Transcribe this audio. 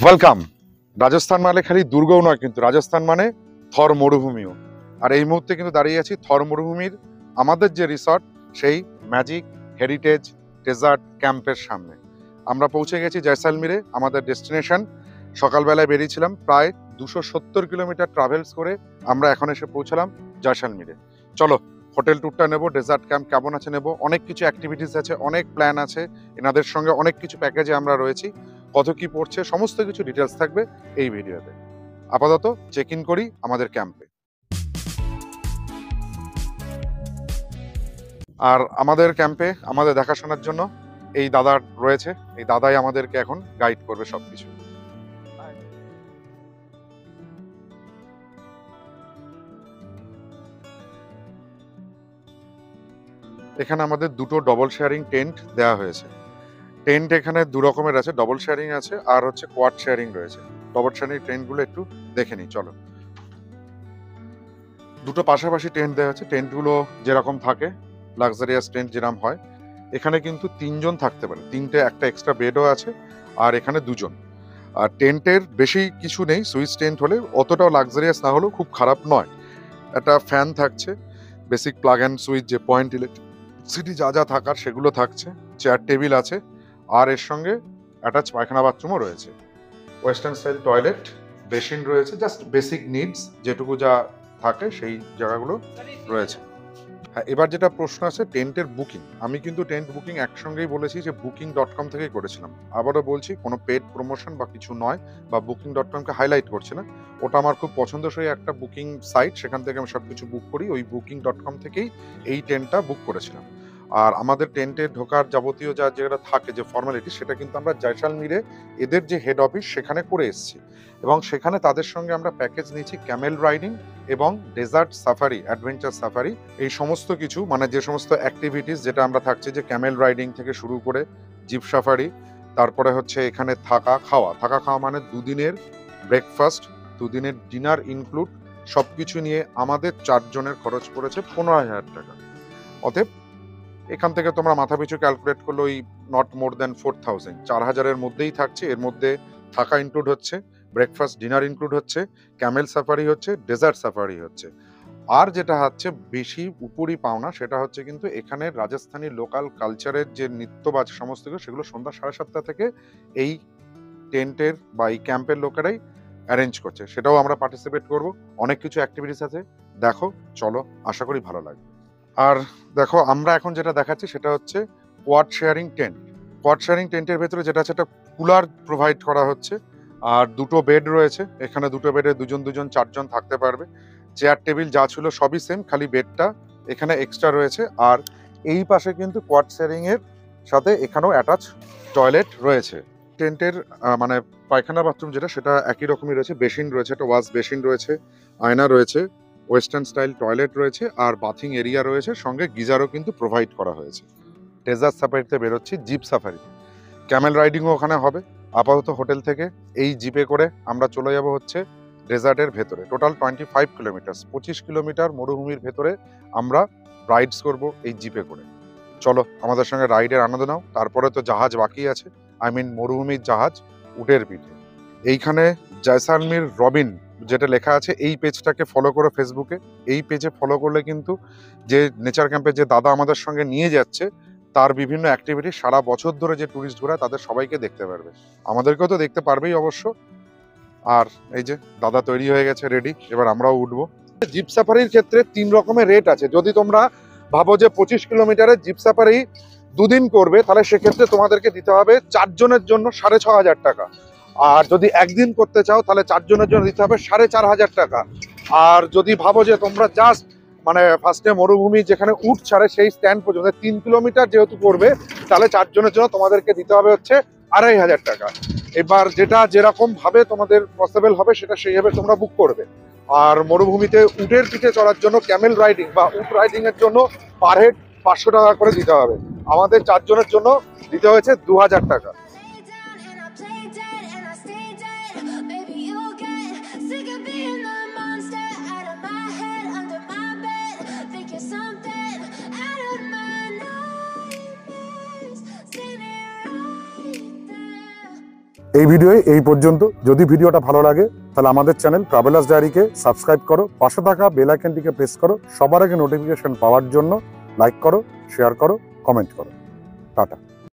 Welcome. Rajasthan মানে খালি দুর্গও নয়, কিন্তু রাজস্থান মানে থর মরুভূমিও। আর এই মুহূর্তে কিন্তু দাঁড়িয়ে আছি থর মরুভূমির আমাদের যে রিসর্ট, সেই ম্যাজিক হেরিটেজ ডেজার্ট ক্যাম্পের সামনে। আমরা পৌঁছে গেছি জয়সালমীরে, আমাদের ডেস্টিনেশন। সকালবেলায় বেরিয়েছিলাম, প্রায় 270 কিলোমিটার ট্রাভেলস করে আমরা এখন এসে পৌঁছলাম জয়সালমীরে। চলো হোটেল ট্যুরটা নেবো, ডেজার্ট ক্যাম্প কেমন আছে নেবো, অনেক কিছু অ্যাক্টিভিটিস আছে, অনেক প্ল্যান আছে, এনাদের সঙ্গে অনেক কিছু প্যাকেজে আমরা রয়েছি। কত কি পড়ছে সমস্ত কিছু ডিটেলস থাকবে এই ভিডিওতে। আপাতত চেক ইন করি আমাদের ক্যাম্পে। আর আমাদের ক্যাম্পে আমাদের দেখাশোনার জন্য এই দাদা রয়েছে, এই দাদাই আমাদেরকে এখন গাইড করবে সবকিছু। এখানে আমাদের দুটো ডবল শেয়ারিং টেন্ট দেওয়া হয়েছে। টেন্ট এখানে দু রকমের আছে, ডবল শেয়ারিং আছে আর হচ্ছে কোয়াড শেয়ারিং রয়েছে। ডবল শেয়ারিং টেন্টগুলো একটু দেখে নিই চলো। দুটো পাশাপাশি টেন্ট দেওয়া আছে, টেন্টগুলো যেরকম থাকে লাক্সারিয়াস টেন্ট যেরকম হয়, এখানে কিন্তু 3 জন থাকতে পারে, তিনটে, একটা এক্সট্রা বেডও আছে, আর এখানে 2 জন। আর টেন্টের বেশি কিছু নেই, সুইচ টেন্ট হলে অতটাও লাক্সারিয়াস না হলেও খুব খারাপ নয়। একটা ফ্যান থাকছে, বেসিক প্লাগ অ্যান্ড সুইচ যে পয়েন্ট ইলেকট্রিসিটি যা যা থাকার সেগুলো থাকছে, চেয়ার টেবিল আছে, আর এর সঙ্গে অ্যাটাচ পায়খানা বাথরুমও রয়েছে, ওয়েস্টার্ন স্টাইল টয়লেট, বেসিন রয়েছে, জাস্ট বেসিক নিডস যেটুকু যা থাকে সেই জায়গাগুলো রয়েছে। হ্যাঁ, এবার যেটা প্রশ্ন আছে টেন্টের বুকিং, আমি কিন্তু টেন্ট বুকিং একসঙ্গেই বলেছি যে booking.com থেকেই করেছিলাম। আবারও বলছি, কোনো পেড প্রমোশন বা কিছু নয়, বা booking.com-কে হাইলাইট করছে না। ওটা আমার খুব পছন্দসই একটা বুকিং সাইট, সেখান থেকে আমি সবকিছু বুক করি, ওই booking.com থেকেই এই টেন্টটা বুক করেছিলাম। আর আমাদের টেন্টে ঢোকার যাবতীয় যা যেটা থাকে যে ফর্মালিটি, সেটা কিন্তু আমরা জয়সালমীরে এদের যে হেড অফিস সেখানে করে এসেছি, এবং সেখানে তাদের সঙ্গে আমরা প্যাকেজ নিয়েছি ক্যামেল রাইডিং এবং ডেজার্ট সাফারি, অ্যাডভেঞ্চার সাফারি, এই সমস্ত কিছু, মানে যে সমস্ত অ্যাক্টিভিটিস যেটা আমরা থাকছে, যে ক্যামেল রাইডিং থেকে শুরু করে জিপ সাফারি, তারপরে হচ্ছে এখানে থাকা খাওয়া মানে 2 দিনের ব্রেকফাস্ট, 2 দিনের ডিনার ইনক্লুড, সবকিছু নিয়ে আমাদের 4 জনের খরচ পড়েছে 15,000 টাকা। অতএব এখান থেকে তোমরা মাথা পিছু ক্যালকুলেট করলে ওই নট মোর দ্যান 4,000, 4,000-এর মধ্যেই থাকছে। এর মধ্যে থাকা ইনক্লুড হচ্ছে, ব্রেকফাস্ট ডিনার ইনক্লুড হচ্ছে, ক্যামেল সাফারি হচ্ছে, ডেজার্ট সাফারি হচ্ছে। আর যেটা হচ্ছে বেশি উপরি পাওনা, সেটা হচ্ছে কিন্তু এখানে রাজস্থানী লোকাল কালচারের যে নৃত্যবাজ সমস্ত কিছু, সেগুলো সন্ধ্যা 7:30 থেকে এই টেন্টের বা এই ক্যাম্পের লোকেরাই অ্যারেঞ্জ করছে, সেটাও আমরা পার্টিসিপেট করব। অনেক কিছু অ্যাক্টিভিটিস আছে, দেখো চলো, আশা করি ভালো লাগবে। আর দেখো, আমরা এখন যেটা দেখাচ্ছি সেটা হচ্ছে quad sharing tent. Quad sharing টেন্টের ভেতরে যেটা আছে, একটা কুলার প্রোভাইড করা হচ্ছে, আর 2টো বেড রয়েছে। এখানে 2টো বেডে 2জন 4জন থাকতে পারবে। চেয়ার টেবিল যা ছিল সবই সেম, খালি বেডটা এখানে এক্সট্রা রয়েছে। আর এই পাশে কিন্তু কোয়াড শেয়ারিং এর সাথে এখানেও অ্যাটাচ টয়লেট রয়েছে। টেন্টের মানে পায়খানা বাথরুম যেটা, সেটা একই রকমই রয়েছে, বেসিন রয়েছে, একটা ওয়াশ বেসিন রয়েছে, আয়না রয়েছে, ওয়েস্টার্ন স্টাইল টয়লেট রয়েছে, আর বাথিং এরিয়া রয়েছে, সঙ্গে গিজারও কিন্তু প্রোভাইড করা হয়েছে। ডেজার্ট সাফারিতে বেরোচ্ছি, জিপ সাফারি, ক্যামেল রাইডিংও ওখানে হবে। আপাতত হোটেল থেকে এই জিপে করে আমরা চলে যাব হচ্ছে ডেজার্টের ভেতরে। টোটাল 25 কিলোমিটার, 25 কিলোমিটার মরুভূমির ভেতরে আমরা রাইডস করব এই জিপে করে। চলো আমাদের সঙ্গে রাইডের আনন্দ নাও। তারপরে তো জাহাজ বাকি আছে, আই মিন মরুভূমির জাহাজ, উটের পিঠে। এইখানে জয়সালমীর রবিন যেটা লেখা আছে, এই পেজটাকে ফলো করো ফেসবুকে। এই পেজে ফলো করলে কিন্তু যে নেচার ক্যাম্পে যে দাদা আমাদের সঙ্গে নিয়ে যাচ্ছে, তার বিভিন্ন অ্যাক্টিভিটি সারা বছর ধরে যে ট্যুরিস্ট ঘোরা, তাদের সবাইকে দেখতে পারবে, আমাদেরকেও তো দেখতে পারবেই অবশ্য। আর এই যে দাদা তৈরি হয়ে গেছে, রেডি, এবার আমরাও উঠবো। জিপ সাফারির ক্ষেত্রে 3 রকমের রেট আছে। যদি তোমরা ভাবো যে 25 কিলোমিটারের জিপ সাফারি 2 দিন করবে, তাহলে সেক্ষেত্রে তোমাদেরকে দিতে হবে 4 জনের জন্য 6,500 টাকা। আর যদি একদিন করতে চাও, তাহলে 4 জনের জন্য দিতে হবে 4,500 টাকা। আর যদি ভাবো যে তোমরা জাস্ট মানে ফার্স্টে মরুভূমি যেখানে উট ছাড়ে সেই স্ট্যান্ড পর্যন্ত 3 কিলোমিটার যেহেতু করবে, তাহলে 4 জনের জন্য তোমাদেরকে দিতে হবে হচ্ছে 2,500 টাকা। এবার যেটা যেরকম ভাবে তোমাদের পসিবল হবে, সেটা সেইভাবে তোমরা বুক করবে। আর মরুভূমিতে উটের পিঠে চড়ার জন্য, ক্যামেল রাইডিং বা উট রাইডিং এর জন্য পার হেড 500 টাকা করে দিতে হবে। আমাদের 4 জনের জন্য দিতে হয়েছে 2,000 টাকা। এই ভিডিওয়ে এই পর্যন্ত। যদি ভিডিওটা ভালো লাগে তাহলে আমাদের চ্যানেল ট্রাভেলার্স ডায়েরিকে সাবস্ক্রাইব করো, পাশে থাকা বেল আইকনটিকে প্রেস করো, সবার আগে নোটিফিকেশন পাওয়ার জন্য লাইক করো, শেয়ার করো, কমেন্ট করো। টাটা।